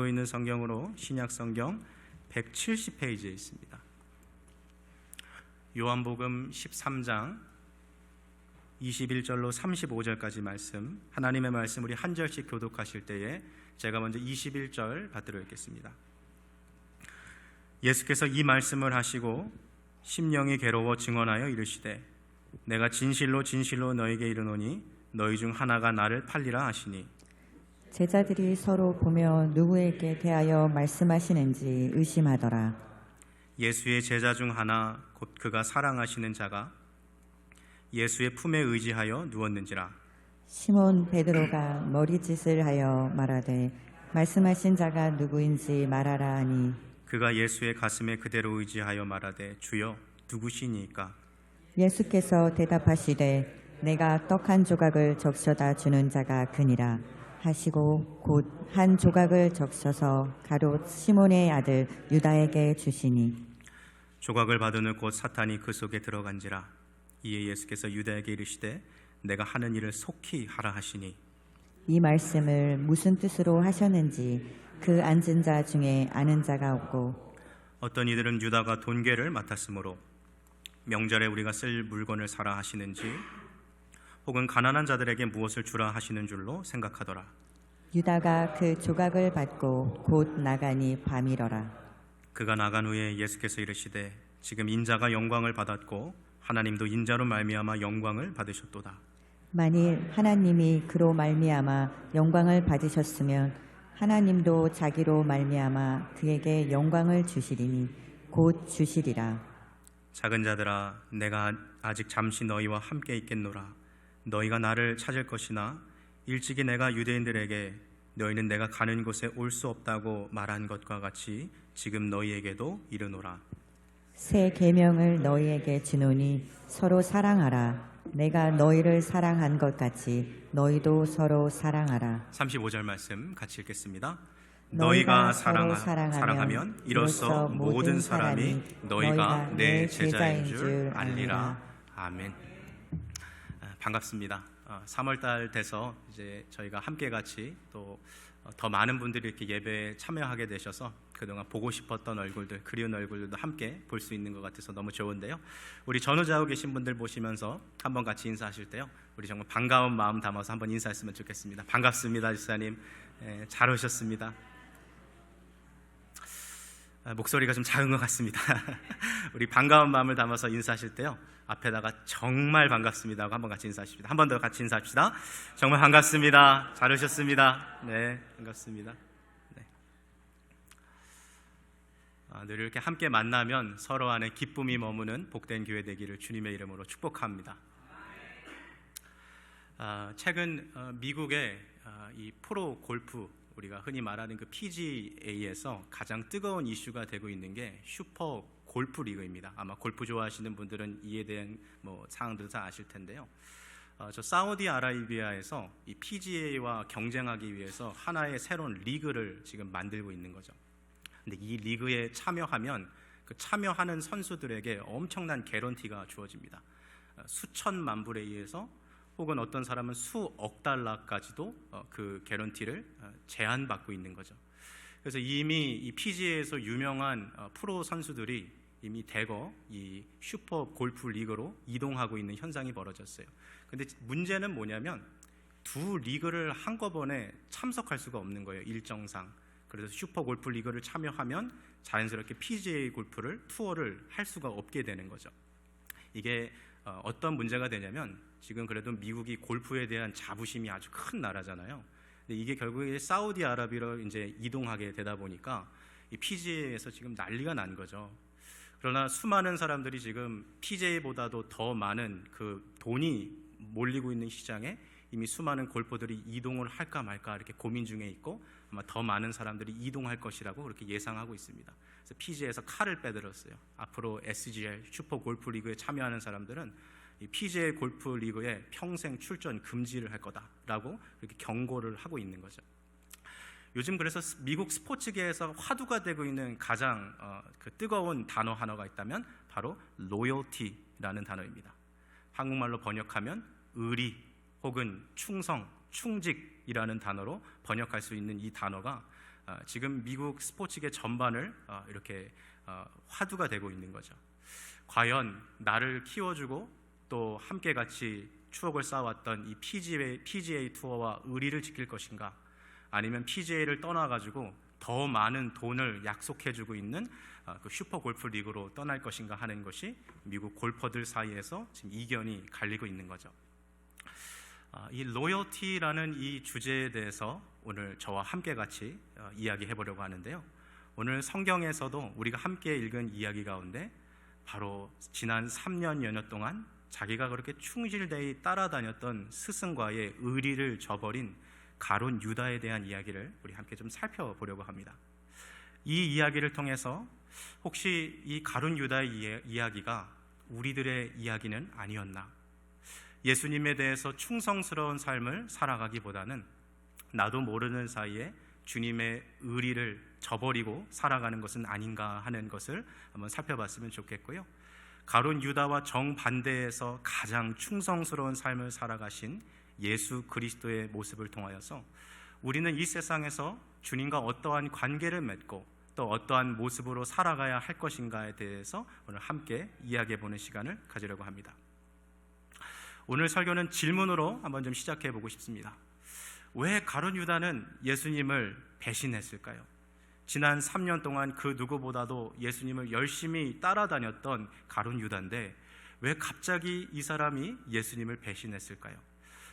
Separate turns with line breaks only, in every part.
있는 성경으로 신약 성경 170페이지에 있습니다. 요한복음 13장 21절로 35절까지 말씀, 하나님의 말씀 우리 한 절씩 교독하실 때에 제가 먼저 21절 받들어 읽겠습니다. 예수께서 이 말씀을 하시고 심령이 괴로워 증언하여 이르시되 내가 진실로 진실로 너에게 이르노니 너희 중 하나가 나를 팔리라 하시니,
제자들이 서로 보며 누구에게 대하여 말씀하시는지 의심하더라.
예수의 제자 중 하나 곧 그가 사랑하시는 자가 예수의 품에 의지하여 누웠는지라.
시몬 베드로가 머리짓을 하여 말하되 말씀하신 자가 누구인지 말하라 하니,
그가 예수의 가슴에 그대로 의지하여 말하되 주여 누구시니까?
예수께서 대답하시되 내가 떡 한 조각을 적셔다 주는 자가 그니라 하시고 곧 한 조각을 적셔서 가롯 시몬의 아들 유다에게 주시니,
조각을 받은 후 곧 사탄이 그 속에 들어간지라. 이에 예수께서 유다에게 이르시되 내가 하는 일을 속히 하라 하시니,
이 말씀을 무슨 뜻으로 하셨는지 그 앉은 자 중에 아는 자가 없고,
어떤 이들은 유다가 돈괴를 맡았으므로 명절에 우리가 쓸 물건을 사라 하시는지 혹은 가난한 자들에게 무엇을 주라 하시는 줄로 생각하더라.
유다가 그 조각을 받고 곧 나가니 밤이러라.
그가 나간 후에 예수께서 이르시되 지금 인자가 영광을 받았고 하나님도 인자로 말미암아 영광을 받으셨도다.
만일 하나님이 그로 말미암아 영광을 받으셨으면 하나님도 자기로 말미암아 그에게 영광을 주시리니 곧 주시리라.
작은 자들아, 내가 아직 잠시 너희와 함께 있겠노라. 너희가 나를 찾을 것이나 일찍이 내가 유대인들에게 너희는 내가 가는 곳에 올 수 없다고 말한 것과 같이 지금 너희에게도 이르노라.
새 계명을 너희에게 주노니 서로 사랑하라. 내가 너희를 사랑한 것 같이 너희도 서로 사랑하라.
35절 말씀 같이 읽겠습니다.
너희가
너희가
서로
사랑하면 이로써 모든 사람이 너희가 내 제자인 줄 알리라. 아멘. 반갑습니다. 3월달 돼서 이제 저희가 함께 같이 또 더 많은 분들이 이렇게 예배에 참여하게 되셔서 그동안 보고 싶었던 얼굴들, 그리운 얼굴들도 함께 볼 수 있는 것 같아서 너무 좋은데요. 우리 전후좌우 계신 분들 보시면서 한번 같이 인사하실 때요, 우리 정말 반가운 마음 담아서 한번 인사했으면 좋겠습니다. 반갑습니다, 집사님. 잘 오셨습니다. 목소리가 좀 작은 것 같습니다. 우리 반가운 마음을 담아서 인사하실 때요, 앞에다가 정말 반갑습니다 하고 한번 같이 인사하십시다. 한 번 더 같이 인사합시다. 정말 반갑습니다. 잘 오셨습니다. 네, 반갑습니다. 네. 늘 이렇게 함께 만나면 서로 안에 기쁨이 머무는 복된 교회 되기를 주님의 이름으로 축복합니다. 최근 미국의 이 프로 골프, 우리가 흔히 말하는 그 PGA에서 가장 뜨거운 이슈가 되고 있는 게 슈퍼 골프 리그입니다. 아마 골프 좋아하시는 분들은 이에 대한 사항들을 다 아실 텐데요. 저 사우디아라비아에서 이 PGA와 경쟁하기 위해서 하나의 새로운 리그를 지금 만들고 있는 거죠. 근데 이 리그에 참여하면 그 참여하는 선수들에게 엄청난 개런티가 주어집니다. 수천만 불에 의해서 혹은 어떤 사람은 수억 달러까지도 그 개런티를 제한받고 있는 거죠. 그래서 이미 이 PGA에서 유명한 프로 선수들이 이미 대거 이 슈퍼 골프 리그로 이동하고 있는 현상이 벌어졌어요. 근데 문제는 뭐냐면 두 리그를 한꺼번에 참석할 수가 없는 거예요, 일정상. 그래서 슈퍼 골프 리그를 참여하면 자연스럽게 PGA 골프를 투어를 할 수가 없게 되는 거죠. 이게 어떤 문제가 되냐면, 지금 그래도 미국이 골프에 대한 자부심이 아주 큰 나라잖아요. 근데 이게 결국에 사우디아라비아로 이제 이동하게 되다 보니까 이 PGA에서 지금 난리가 난 거죠. 그러나 수많은 사람들이 지금 PGA보다도 더 많은 그 돈이 몰리고 있는 시장에 이미 수많은 골퍼들이 이동을 할까 말까 이렇게 고민 중에 있고, 아마 더 많은 사람들이 이동할 것이라고 그렇게 예상하고 있습니다. 그래서 PGA에서 칼을 빼들었어요. 앞으로 SGL 슈퍼 골프 리그에 참여하는 사람들은 이 PGA 골프 리그에 평생 출전 금지를 할 거다라고 이렇게 경고를 하고 있는 거죠. 요즘 그래서 미국 스포츠계에서 화두가 되고 있는 가장 그 뜨거운 단어 하나가 있다면 바로 loyalty라는 단어입니다. 한국말로 번역하면 의리 혹은 충성, 충직이라는 단어로 번역할 수 있는 이 단어가 지금 미국 스포츠계 전반을 이렇게 화두가 되고 있는 거죠. 과연 나를 키워주고 또 함께 같이 추억을 쌓아왔던 이 PGA 투어와 의리를 지킬 것인가, 아니면 PGA를 떠나가지고 더 많은 돈을 약속해주고 있는 그 슈퍼 골프 리그로 떠날 것인가 하는 것이 미국 골퍼들 사이에서 지금 이견이 갈리고 있는 거죠. 이 로열티라는 이 주제에 대해서 오늘 저와 함께 같이 이야기해 보려고 하는데요. 오늘 성경에서도 우리가 함께 읽은 이야기 가운데 바로 지난 3년여 동안 자기가 그렇게 충실되이 따라다녔던 스승과의 의리를 저버린 가룟 유다에 대한 이야기를 우리 함께 좀 살펴보려고 합니다. 이 이야기를 통해서 혹시 이 가룟 유다의 이야기가 우리들의 이야기는 아니었나? 예수님에 대해서 충성스러운 삶을 살아가기보다는 나도 모르는 사이에 주님의 의리를 저버리고 살아가는 것은 아닌가 하는 것을 한번 살펴봤으면 좋겠고요. 가룟 유다와 정반대에서 가장 충성스러운 삶을 살아가신 예수 그리스도의 모습을 통하여서 우리는 이 세상에서 주님과 어떠한 관계를 맺고 또 어떠한 모습으로 살아가야 할 것인가에 대해서 오늘 함께 이야기해보는 시간을 가지려고 합니다. 오늘 설교는 질문으로 한번 좀 시작해 보고 싶습니다. 왜 가룟 유다는 예수님을 배신했을까요? 지난 3년 동안 그 누구보다도 예수님을 열심히 따라다녔던 가룟 유다인데 왜 갑자기 이 사람이 예수님을 배신했을까요?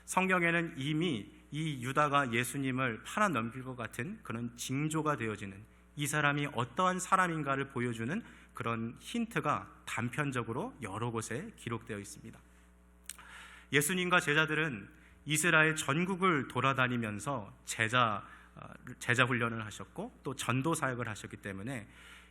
성경에는 이미 이 유다가 예수님을 팔아넘길 것 같은 그런 징조가 되어지는, 이 사람이 어떠한 사람인가를 보여주는 그런 힌트가 단편적으로 여러 곳에 기록되어 있습니다. 예수님과 제자들은 이스라엘 전국을 돌아다니면서 제자 훈련을 하셨고 또 전도 사역을 하셨기 때문에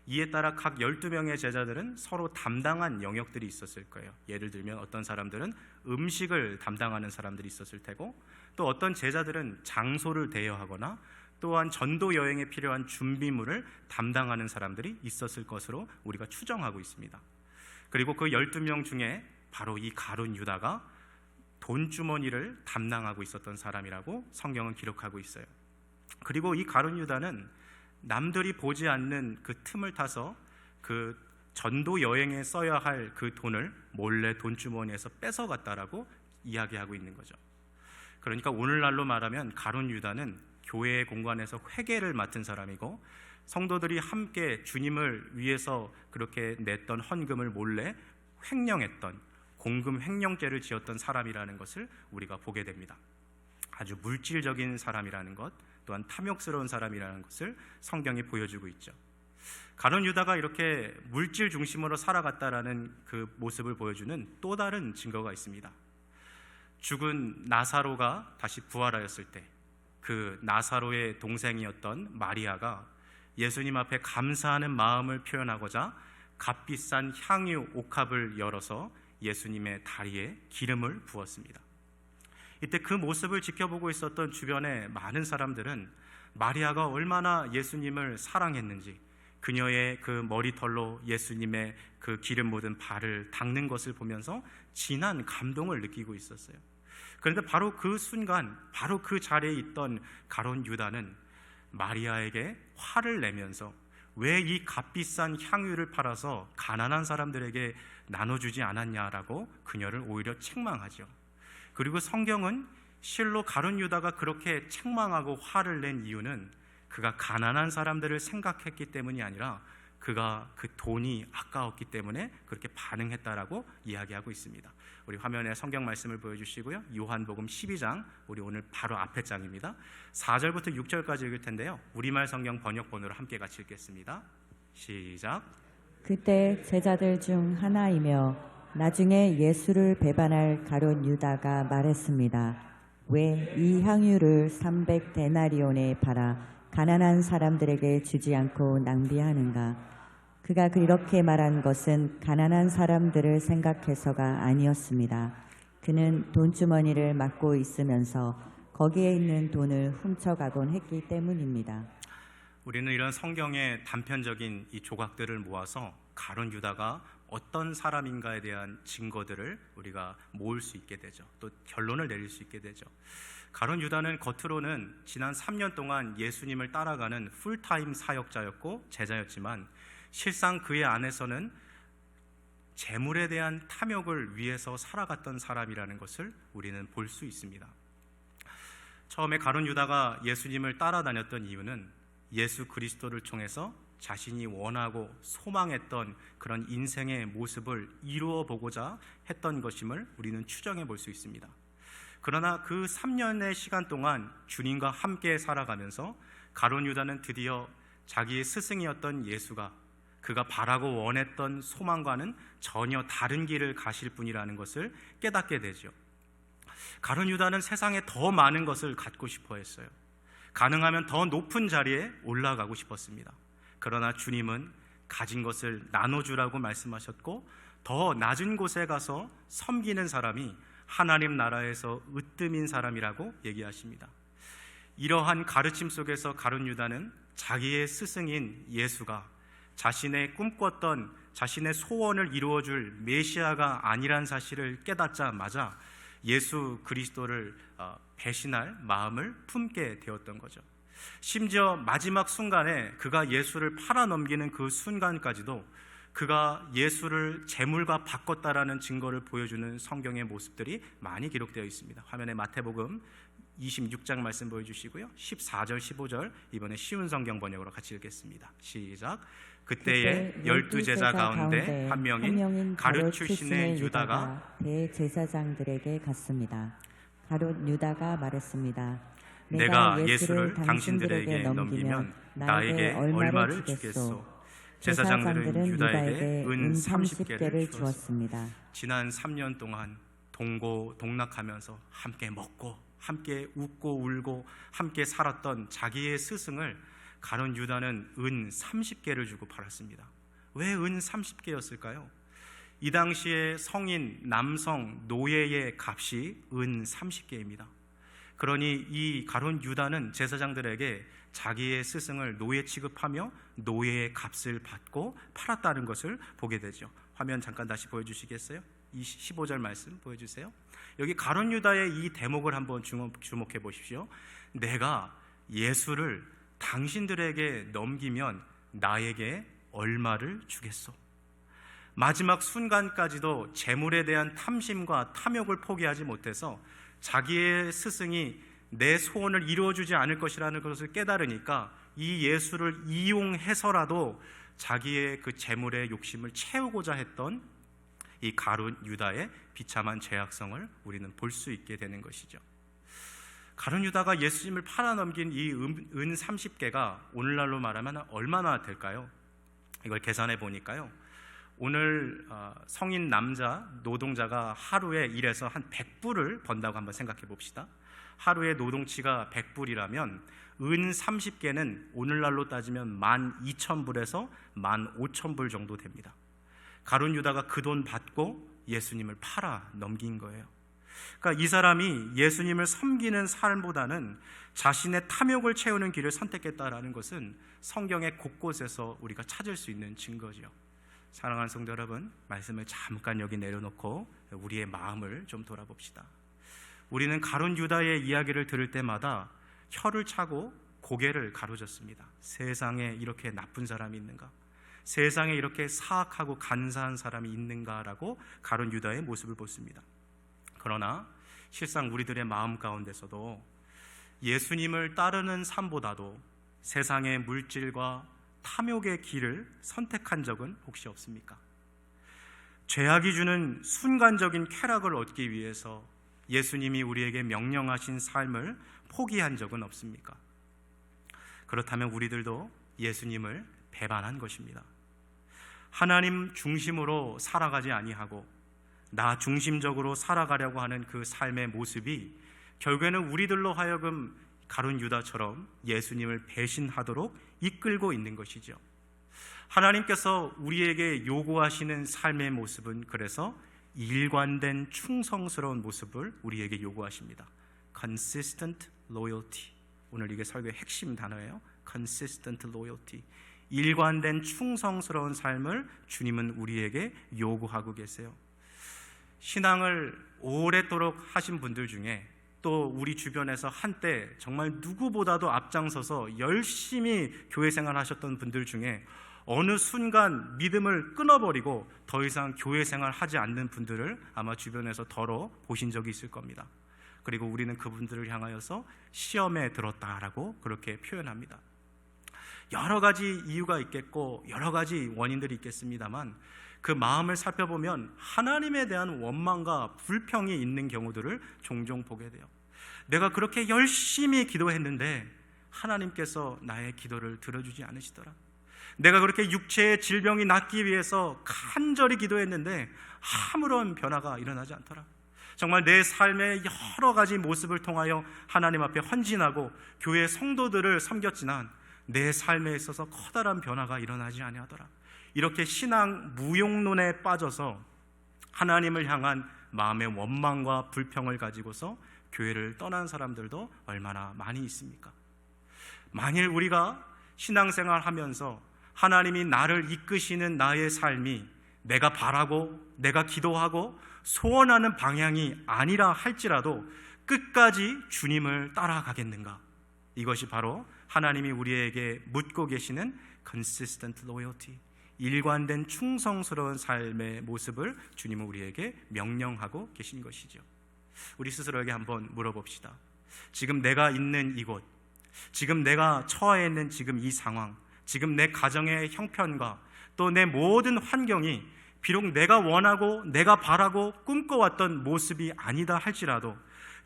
이에 따라 각 12명의 제자들은 서로 담당한 영역들이 있었을 거예요. 예를 들면 어떤 사람들은 음식을 담당하는 사람들이 있었을 테고, 또 어떤 제자들은 장소를 대여하거나 또한 전도 여행에 필요한 준비물을 담당하는 사람들이 있었을 것으로 우리가 추정하고 있습니다. 그리고 그 12명 중에 바로 이 가룟 유다가 돈주머니를 담당하고 있었던 사람이라고 성경은 기록하고 있어요. 그리고 이 가룟 유다는 남들이 보지 않는 그 틈을 타서 그 전도 여행에 써야 할 그 돈을 몰래 돈주머니에서 뺏어갔다라고 이야기하고 있는 거죠. 그러니까 오늘날로 말하면 가룟 유다는 교회의 공간에서 회계를 맡은 사람이고, 성도들이 함께 주님을 위해서 그렇게 냈던 헌금을 몰래 횡령했던, 공금 횡령죄를 지었던 사람이라는 것을 우리가 보게 됩니다. 아주 물질적인 사람이라는 것, 또한 탐욕스러운 사람이라는 것을 성경이 보여주고 있죠. 가룟 유다가 이렇게 물질 중심으로 살아갔다라는 그 모습을 보여주는 또 다른 증거가 있습니다. 죽은 나사로가 다시 부활하였을 때 그 나사로의 동생이었던 마리아가 예수님 앞에 감사하는 마음을 표현하고자 값비싼 향유 옥합을 열어서 예수님의 다리에 기름을 부었습니다. 이때 그 모습을 지켜보고 있었던 주변의 많은 사람들은 마리아가 얼마나 예수님을 사랑했는지, 그녀의 그 머리털로 예수님의 그 기름 묻은 발을 닦는 것을 보면서 진한 감동을 느끼고 있었어요. 그런데 바로 그 순간, 바로 그 자리에 있던 가룟 유다는 마리아에게 화를 내면서 왜 이 값비싼 향유를 팔아서 가난한 사람들에게 나눠주지 않았냐라고 그녀를 오히려 책망하죠. 그리고 성경은 실로 가룟 유다가 그렇게 책망하고 화를 낸 이유는 그가 가난한 사람들을 생각했기 때문이 아니라 그가 그 돈이 아까웠기 때문에 그렇게 반응했다라고 이야기하고 있습니다. 우리 화면에 성경 말씀을 보여주시고요. 요한복음 12장, 우리 오늘 바로 앞에 장입니다. 4절부터 6절까지 읽을 텐데요. 우리말 성경 번역본으로 함께 같이 읽겠습니다. 시작.
그때 제자들 중 하나이며 나중에 예수를 배반할 가룟 유다가 말했습니다. 왜 이 향유를 300데나리온에 팔아 가난한 사람들에게 주지 않고 낭비하는가? 그가 이렇게 말한 것은 가난한 사람들을 생각해서가 아니었습니다. 그는 돈주머니를 맡고 있으면서 거기에 있는 돈을 훔쳐가곤 했기 때문입니다.
우리는 이런 성경의 단편적인 이 조각들을 모아서 가룟 유다가 어떤 사람인가에 대한 증거들을 우리가 모을 수 있게 되죠. 또 결론을 내릴 수 있게 되죠. 가룟 유다는 겉으로는 지난 3년 동안 예수님을 따라가는 풀타임 사역자였고 제자였지만 실상 그의 안에서는 재물에 대한 탐욕을 위해서 살아갔던 사람이라는 것을 우리는 볼 수 있습니다. 처음에 가룟 유다가 예수님을 따라다녔던 이유는 예수 그리스도를 통해서 자신이 원하고 소망했던 그런 인생의 모습을 이루어 보고자 했던 것임을 우리는 추정해 볼 수 있습니다. 그러나 그 3년의 시간 동안 주님과 함께 살아가면서 가룟 유다는 드디어 자기의 스승이었던 예수가 그가 바라고 원했던 소망과는 전혀 다른 길을 가실 분이라는 것을 깨닫게 되죠. 가룟 유다는 세상에 더 많은 것을 갖고 싶어 했어요. 가능하면 더 높은 자리에 올라가고 싶었습니다. 그러나 주님은 가진 것을 나눠주라고 말씀하셨고 더 낮은 곳에 가서 섬기는 사람이 하나님 나라에서 으뜸인 사람이라고 얘기하십니다. 이러한 가르침 속에서 가룟 유다는 자기의 스승인 예수가 자신의 꿈꿨던 자신의 소원을 이루어줄 메시아가 아니란 사실을 깨닫자마자 예수 그리스도를 배신할 마음을 품게 되었던 거죠. 심지어 마지막 순간에 그가 예수를 팔아넘기는 그 순간까지도 그가 예수를 재물과 바꿨다라는 증거를 보여주는 성경의 모습들이 많이 기록되어 있습니다. 화면에 마태복음 26장 말씀 보여주시고요. 14절 15절 이번에 쉬운 성경 번역으로 같이 읽겠습니다. 시작. 그때에 12제자 가운데 한 명인 가룟 출신의 유다가
대제사장들에게 갔습니다. 가룟 유다가 말했습니다.
내가 예수를 당신들에게 넘기면 나에게 얼마를 주겠소? 제사장들은 유다에게 은 30개를 주었습니다. 지난 3년 동안 동고동락하면서 함께 먹고 함께 웃고 울고 함께 살았던 자기의 스승을 가룟 유다는 은 30개를 주고 팔았습니다. 왜 은 30개였을까요? 이 당시에 성인 남성 노예의 값이 은 30개입니다. 그러니 이 가룟 유다는 제사장들에게 자기의 스승을 노예 취급하며 노예의 값을 받고 팔았다는 것을 보게 되죠. 화면 잠깐 다시 보여주시겠어요? 15절 말씀 보여주세요. 여기 가룟 유다의 이 대목을 한번 주목해 보십시오. 내가 예수를 당신들에게 넘기면 나에게 얼마를 주겠소? 마지막 순간까지도 재물에 대한 탐심과 탐욕을 포기하지 못해서 자기의 스승이 내 소원을 이루어주지 않을 것이라는 것을 깨달으니까 이 예수를 이용해서라도 자기의 그 재물의 욕심을 채우고자 했던 이 가룟 유다의 비참한 죄악성을 우리는 볼 수 있게 되는 것이죠. 가룟 유다가 예수님을 팔아넘긴 이 은 30개가 오늘날로 말하면 얼마나 될까요? 이걸 계산해 보니까요, 오늘 성인 남자 노동자가 하루에 일해서 한 100불을 번다고 한번 생각해 봅시다. 하루에 노동치가 100불이라면 은 30개는 오늘날로 따지면 12,000불에서 15,000불 정도 됩니다. 가룟 유다가 그 돈 받고 예수님을 팔아 넘긴 거예요. 그러니까 이 사람이 예수님을 섬기는 삶보다는 자신의 탐욕을 채우는 길을 선택했다라는 것은 성경의 곳곳에서 우리가 찾을 수 있는 증거죠. 사랑하는 성도 여러분, 말씀을 잠깐 여기 내려놓고 우리의 마음을 좀 돌아봅시다. 우리는 가룟 유다의 이야기를 들을 때마다 혀를 차고 고개를 가로젓습니다. 세상에 이렇게 나쁜 사람이 있는가? 세상에 이렇게 사악하고 간사한 사람이 있는가라고 가룟 유다의 모습을 보습니다. 그러나 실상 우리들의 마음 가운데서도 예수님을 따르는 삶보다도 세상의 물질과 탐욕의 길을 선택한 적은 혹시 없습니까? 죄악이 주는 순간적인 쾌락을 얻기 위해서 예수님이 우리에게 명령하신 삶을 포기한 적은 없습니까? 그렇다면 우리들도 예수님을 배반한 것입니다. 하나님 중심으로 살아가지 아니하고 나 중심적으로 살아가려고 하는 그 삶의 모습이 결국에는 우리들로 하여금 가룟 유다처럼 예수님을 배신하도록 이끌고 있는 것이죠. 하나님께서 우리에게 요구하시는 삶의 모습은 그래서 일관된 충성스러운 모습을 우리에게 요구하십니다. Consistent loyalty. 오늘 이게 설교의 핵심 단어예요. Consistent loyalty. 일관된 충성스러운 삶을 주님은 우리에게 요구하고 계세요. 신앙을 오랫도록 하신 분들 중에 또 우리 주변에서 한때 정말 누구보다도 앞장서서 열심히 교회 생활하셨던 분들 중에 어느 순간 믿음을 끊어버리고 더 이상 교회 생활하지 않는 분들을 아마 주변에서 더러 보신 적이 있을 겁니다. 그리고 우리는 그분들을 향하여서 시험에 들었다라고 그렇게 표현합니다. 여러 가지 이유가 있겠고 여러 가지 원인들이 있겠습니다만 그 마음을 살펴보면 하나님에 대한 원망과 불평이 있는 경우들을 종종 보게 돼요. 내가 그렇게 열심히 기도했는데 하나님께서 나의 기도를 들어주지 않으시더라. 내가 그렇게 육체의 질병이 낫기 위해서 간절히 기도했는데 아무런 변화가 일어나지 않더라. 정말 내 삶의 여러 가지 모습을 통하여 하나님 앞에 헌신하고 교회 성도들을 섬겼지만 내 삶에 있어서 커다란 변화가 일어나지 아니하더라. 이렇게 신앙 무용론에 빠져서 하나님을 향한 마음의 원망과 불평을 가지고서 교회를 떠난 사람들도 얼마나 많이 있습니까? 만일 우리가 신앙생활 하면서 하나님이 나를 이끄시는 나의 삶이 내가 바라고 내가 기도하고 소원하는 방향이 아니라 할지라도 끝까지 주님을 따라가겠는가? 이것이 바로 하나님이 우리에게 묻고 계시는 consistent loyalty, 일관된 충성스러운 삶의 모습을 주님은 우리에게 명령하고 계신 것이죠. 우리 스스로에게 한번 물어봅시다. 지금 내가 있는 이곳, 지금 내가 처해 있는 지금 이 상황, 지금 내 가정의 형편과 또 내 모든 환경이 비록 내가 원하고 내가 바라고 꿈꿔왔던 모습이 아니다 할지라도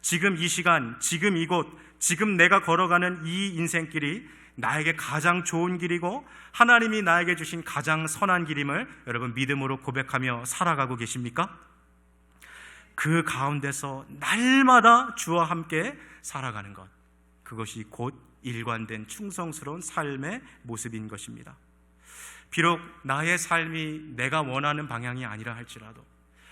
지금 이 시간, 지금 이곳, 지금 내가 걸어가는 이 인생길이 나에게 가장 좋은 길이고 하나님이 나에게 주신 가장 선한 길임을 여러분 믿음으로 고백하며 살아가고 계십니까? 그 가운데서 날마다 주와 함께 살아가는 것, 그것이 곧 일관된 충성스러운 삶의 모습인 것입니다. 비록 나의 삶이 내가 원하는 방향이 아니라 할지라도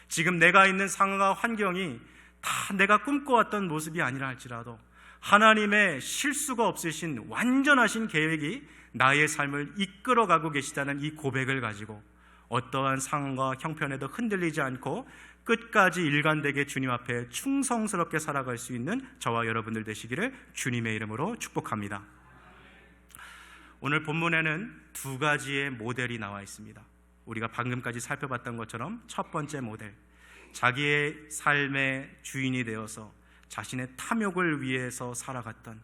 지금 내가 있는 상황과 환경이 다 내가 꿈꿔왔던 모습이 아니라 할지라도 하나님의 실수가 없으신 완전하신 계획이 나의 삶을 이끌어가고 계시다는 이 고백을 가지고 어떠한 상황과 형편에도 흔들리지 않고 끝까지 일관되게 주님 앞에 충성스럽게 살아갈 수 있는 저와 여러분들 되시기를 주님의 이름으로 축복합니다. 오늘 본문에는 두 가지의 모델이 나와 있습니다. 우리가 방금까지 살펴봤던 것처럼 첫 번째 모델, 자기의 삶의 주인이 되어서 자신의 탐욕을 위해서 살아갔던,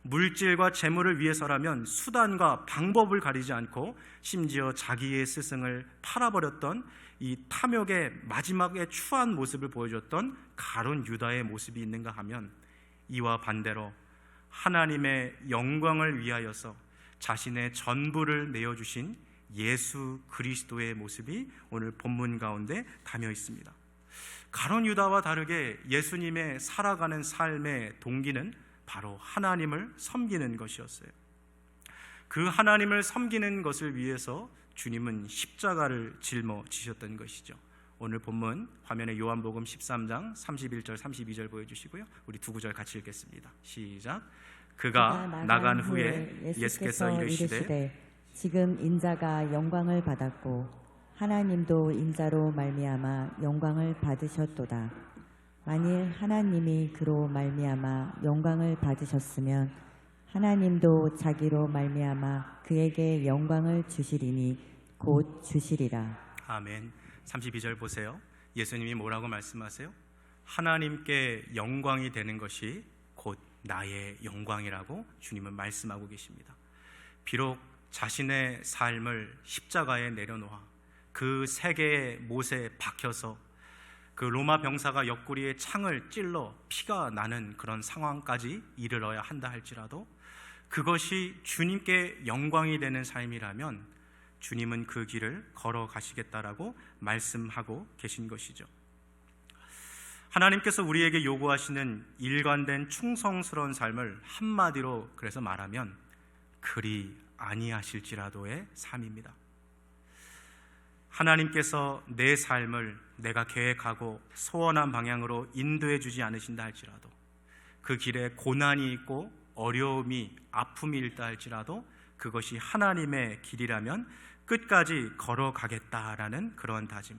물질과 재물을 위해서라면 수단과 방법을 가리지 않고 심지어 자기의 스승을 팔아버렸던 이 탐욕의 마지막에 추한 모습을 보여줬던 가룟 유다의 모습이 있는가 하면 이와 반대로 하나님의 영광을 위하여서 자신의 전부를 내어주신 예수 그리스도의 모습이 오늘 본문 가운데 담겨 있습니다. 가룟 유다와 다르게 예수님의 살아가는 삶의 동기는 바로 하나님을 섬기는 것이었어요. 그 하나님을 섬기는 것을 위해서 주님은 십자가를 짊어지셨던 것이죠. 오늘 본문 화면에 요한복음 13장 31절 32절 보여주시고요. 우리 두 구절 같이 읽겠습니다. 시작. 그가 나간 후에 예수께서 이르시되
지금 인자가 영광을 받았고 하나님도 인자로 말미암아 영광을 받으셨도다. 만일 하나님이 그로 말미암아 영광을 받으셨으면 하나님도 자기로 말미암아 그에게 영광을 주시리니 곧 주시리라.
아멘. 32절 보세요. 예수님이 뭐라고 말씀하세요? 하나님께 영광이 되는 것이 곧 나의 영광이라고 주님은 말씀하고 계십니다. 비록 자신의 삶을 십자가에 내려놓아 그 세계의 못에 박혀서 그 로마 병사가 옆구리에 창을 찔러 피가 나는 그런 상황까지 이르러야 한다 할지라도 그것이 주님께 영광이 되는 삶이라면 주님은 그 길을 걸어가시겠다라고 말씀하고 계신 것이죠. 하나님께서 우리에게 요구하시는 일관된 충성스러운 삶을 한마디로 그래서 말하면 그리 아니하실지라도의 삶입니다. 하나님께서 내 삶을 내가 계획하고 소원한 방향으로 인도해 주지 않으신다 할지라도 그 길에 고난이 있고 어려움이 아픔이 있다 할지라도 그것이 하나님의 길이라면 끝까지 걸어가겠다라는 그러한 다짐,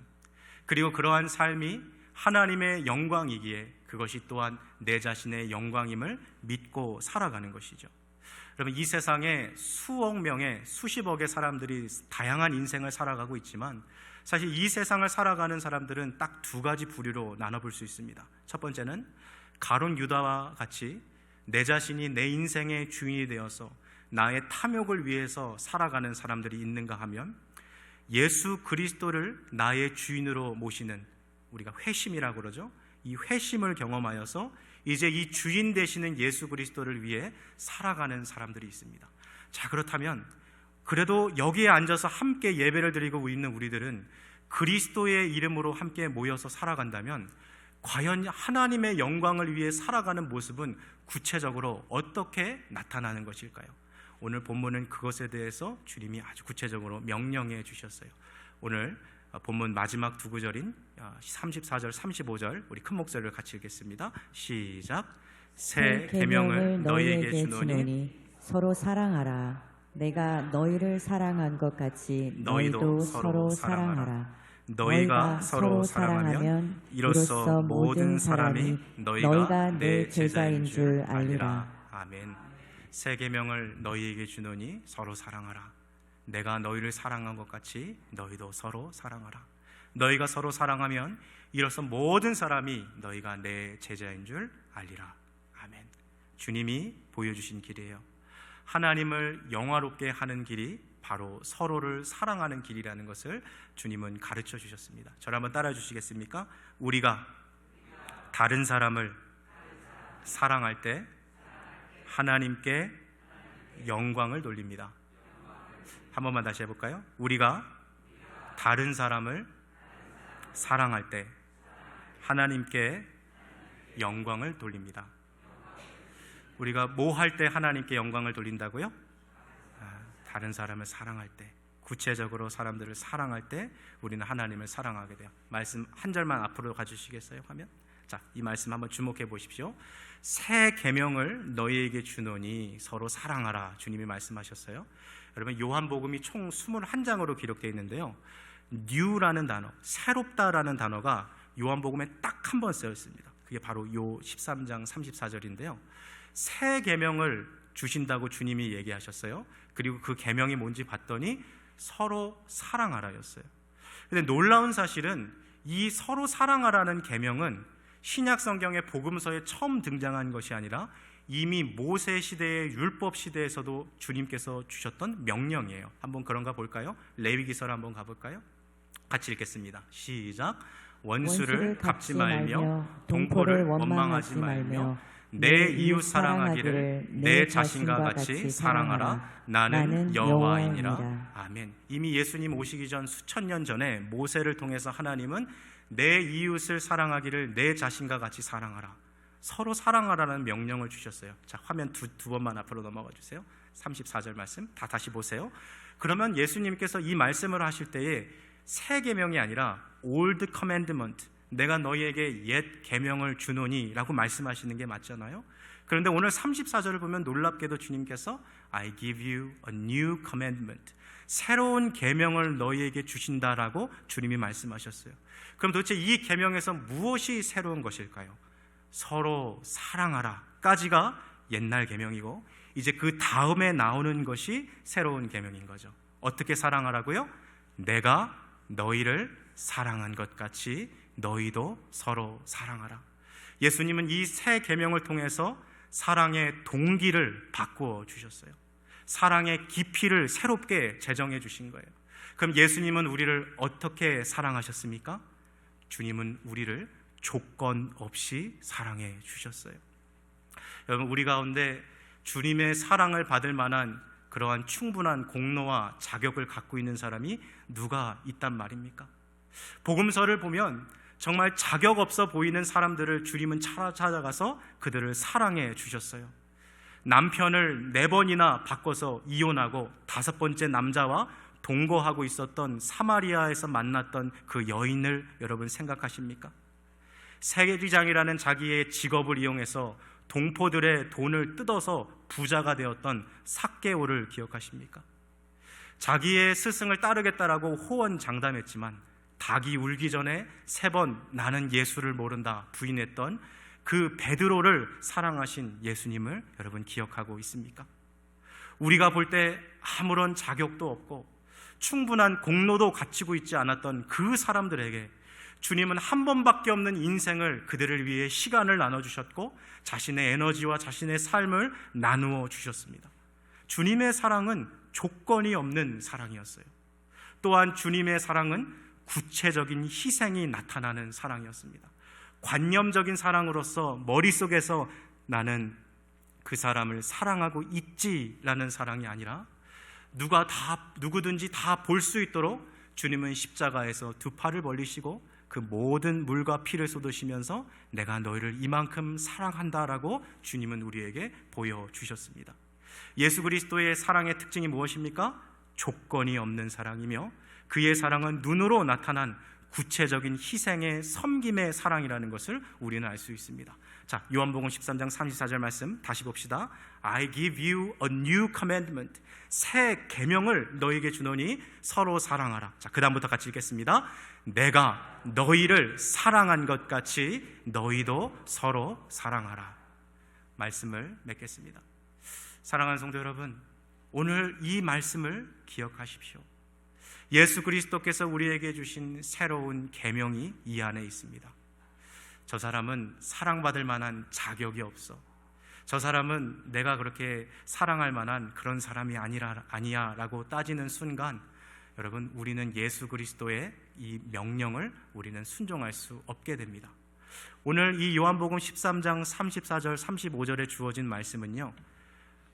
그리고 그러한 삶이 하나님의 영광이기에 그것이 또한 내 자신의 영광임을 믿고 살아가는 것이죠. 여러분, 이 세상에 수억 명의 수십억의 사람들이 다양한 인생을 살아가고 있지만 사실 이 세상을 살아가는 사람들은 딱 두 가지 부류로 나눠볼 수 있습니다. 첫 번째는 가룟 유다와 같이 내 자신이 내 인생의 주인이 되어서 나의 탐욕을 위해서 살아가는 사람들이 있는가 하면, 예수 그리스도를 나의 주인으로 모시는, 우리가 회심이라고 그러죠. 이 회심을 경험하여서 이제 이 주인 되시는 예수 그리스도를 위해 살아가는 사람들이 있습니다. 자, 그렇다면 그래도 여기에 앉아서 함께 예배를 드리고 있는 우리들은 그리스도의 이름으로 함께 모여서 살아간다면 과연 하나님의 영광을 위해 살아가는 모습은 구체적으로 어떻게 나타나는 것일까요? 오늘 본문은 그것에 대해서 주님이 아주 구체적으로 명령해 주셨어요. 오늘 본문 마지막 두 구절인 34절, 35절 우리 큰 목소리를 같이 읽겠습니다. 시작. 새 계명을 너희에게 주노니
서로 사랑하라. 내가 너희를 사랑한 것 같이 너희도 서로 사랑하라.
너희가 서로 사랑하면 이로써 모든 사람이 너희가 내 제자인 줄 알리라. 아멘. 새 계명을 너희에게 주노니 서로 사랑하라. 내가 너희를 사랑한 것 같이 너희도 서로 사랑하라. 너희가 서로 사랑하면 이로써 모든 사람이 너희가 내 제자인 줄 알리라. 아멘. 주님이 보여주신 길이에요. 하나님을 영화롭게 하는 길이 바로 서로를 사랑하는 길이라는 것을 주님은 가르쳐 주셨습니다. 저를 한번 따라 주시겠습니까? 우리가 다른 사람을 사랑할 때 하나님께 영광을 돌립니다. 한 번만 다시 해볼까요? 우리가 다른 사람을 사랑할 때 하나님께 영광을 돌립니다. 우리가 뭐 할 때 하나님께 영광을 돌린다고요? 다른 사람을 사랑할 때, 구체적으로 사람들을 사랑할 때 우리는 하나님을 사랑하게 돼요. 말씀 한 절만 앞으로 가주시겠어요? 화면. 자, 이 말씀 한번 주목해 보십시오. 새 계명을 너희에게 주노니 서로 사랑하라. 주님이 말씀하셨어요. 여러분, 요한복음이 총 21장으로 기록되어 있는데요, new라는 단어, 새롭다라는 단어가 요한복음에 딱 한 번 쓰여 있습니다. 그게 바로 요 13장 34절인데요 새 계명을 주신다고 주님이 얘기하셨어요. 그리고 그 계명이 뭔지 봤더니 서로 사랑하라였어요. 근데 놀라운 사실은 이 서로 사랑하라는 계명은 신약 성경의 복음서에 처음 등장한 것이 아니라 이미 모세 시대의 율법 시대에서도 주님께서 주셨던 명령이에요. 한번 그런가 볼까요? 레위기서를 한번 가볼까요? 같이 읽겠습니다. 시작. 원수를 갚지 말며 동포를 원망하지 말며 내 이웃 사랑하기를 내 자신과 같이 사랑하라. 나는 여호와이니라. 아멘. 이미 예수님 오시기 전 수천 년 전에 모세를 통해서 하나님은 내 이웃을 사랑하기를 내 자신과 같이 사랑하라, 서로 사랑하라는 명령을 주셨어요. 자, 화면 두 번만 앞으로 넘어가 주세요. 34절 말씀 다시 보세요. 그러면 예수님께서 이 말씀을 하실 때에 새 계명이 아니라 old commandment, 내가 너희에게 옛 계명을 주노니 라고 말씀하시는 게 맞잖아요. 그런데 오늘 34절을 보면 놀랍게도 주님께서 I give you a new commandment, 새로운 계명을 너희에게 주신다라고 주님이 말씀하셨어요. 그럼 도대체 이 계명에서 무엇이 새로운 것일까요? 서로 사랑하라 까지가 옛날 계명이고 이제 그 다음에 나오는 것이 새로운 계명인 거죠. 어떻게 사랑하라고요? 내가 너희를 사랑한 것 같이 너희도 서로 사랑하라. 예수님은 이 새 계명을 통해서 사랑의 동기를 바꾸어 주셨어요. 사랑의 깊이를 새롭게 제정해 주신 거예요. 그럼 예수님은 우리를 어떻게 사랑하셨습니까? 주님은 우리를 조건 없이 사랑해 주셨어요. 여러분, 우리 가운데 주님의 사랑을 받을 만한 그러한 충분한 공로와 자격을 갖고 있는 사람이 누가 있단 말입니까? 복음서를 보면 정말 자격 없어 보이는 사람들을 주님은 찾아가서 그들을 사랑해 주셨어요. 남편을 4번이나 바꿔서 이혼하고 5번째 남자와 동거하고 있었던 사마리아에서 만났던 그 여인을 여러분 생각하십니까? 세리장이라는 자기의 직업을 이용해서 동포들의 돈을 뜯어서 부자가 되었던 삭개오를 기억하십니까? 자기의 스승을 따르겠다라고 호언장담했지만 닭이 울기 전에 3번 나는 예수를 모른다 부인했던 그 베드로를 사랑하신 예수님을 여러분 기억하고 있습니까? 우리가 볼 때 아무런 자격도 없고 충분한 공로도 갖추고 있지 않았던 그 사람들에게 주님은 한 번밖에 없는 인생을 그들을 위해 시간을 나눠주셨고 자신의 에너지와 자신의 삶을 나누어 주셨습니다. 주님의 사랑은 조건이 없는 사랑이었어요. 또한 주님의 사랑은 구체적인 희생이 나타나는 사랑이었습니다. 관념적인 사랑으로서 머릿속에서 나는 그 사람을 사랑하고 있지라는 사랑이 아니라 누구든지 다 볼 수 있도록 주님은 십자가에서 2 팔을 벌리시고 그 모든 물과 피를 쏟으시면서 내가 너희를 이만큼 사랑한다라고 주님은 우리에게 보여주셨습니다. 예수 그리스도의 사랑의 특징이 무엇입니까? 조건이 없는 사랑이며 그의 사랑은 눈으로 나타난 구체적인 희생의 섬김의 사랑이라는 것을 우리는 알 수 있습니다. 자, 요한복음 13장 34절 말씀 다시 봅시다. I give you a new commandment. 새 계명을 너희에게 주노니 서로 사랑하라. 자, 그 다음부터 같이 읽겠습니다. 내가 너희를 사랑한 것 같이 너희도 서로 사랑하라. 말씀을 맺겠습니다. 사랑하는 성도 여러분, 오늘 이 말씀을 기억하십시오. 예수 그리스도께서 우리에게 주신 새로운 계명이 이 안에 있습니다. 저 사람은 사랑받을 만한 자격이 없어. 저 사람은 내가 그렇게 사랑할 만한 그런 사람이 아니야 라고 따지는 순간 여러분, 우리는 예수 그리스도의 이 명령을 우리는 순종할 수 없게 됩니다. 오늘 이 요한복음 13장 34절 35절에 주어진 말씀은요,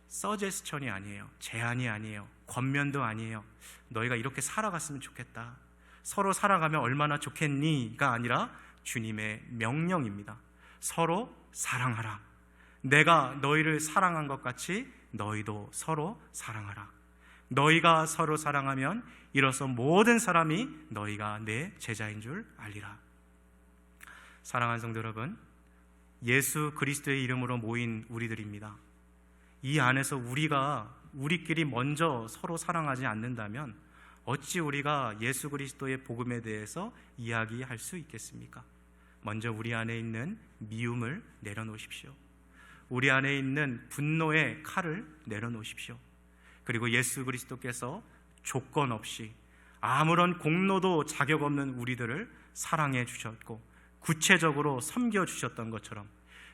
서제스천이 아니에요. 제안이 아니에요. 권면도 아니에요. 너희가 이렇게 살아갔으면 좋겠다, 서로 살아가면 얼마나 좋겠니가 아니라 주님의 명령입니다. 서로 사랑하라. 내가 너희를 사랑한 것 같이 너희도 서로 사랑하라. 너희가 서로 사랑하면 이로써 모든 사람이 너희가 내 제자인 줄 알리라. 사랑하는 성도 여러분, 예수 그리스도의 이름으로 모인 우리들입니다. 이 안에서 우리끼리 먼저 서로 사랑하지 않는다면 어찌 우리가 예수 그리스도의 복음에 대해서 이야기할 수 있겠습니까? 먼저 우리 안에 있는 미움을 내려놓으십시오. 우리 안에 있는 분노의 칼을 내려놓으십시오. 그리고 예수 그리스도께서 조건 없이 아무런 공로도 자격 없는 우리들을 사랑해 주셨고 구체적으로 섬겨 주셨던 것처럼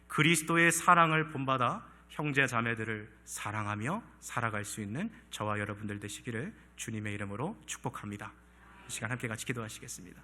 그리스도의 사랑을 본받아 형제 자매들을 사랑하며 살아갈 수 있는 저와 여러분들 되시기를 주님의 이름으로 축복합니다. 이 시간 함께 같이 기도하시겠습니다.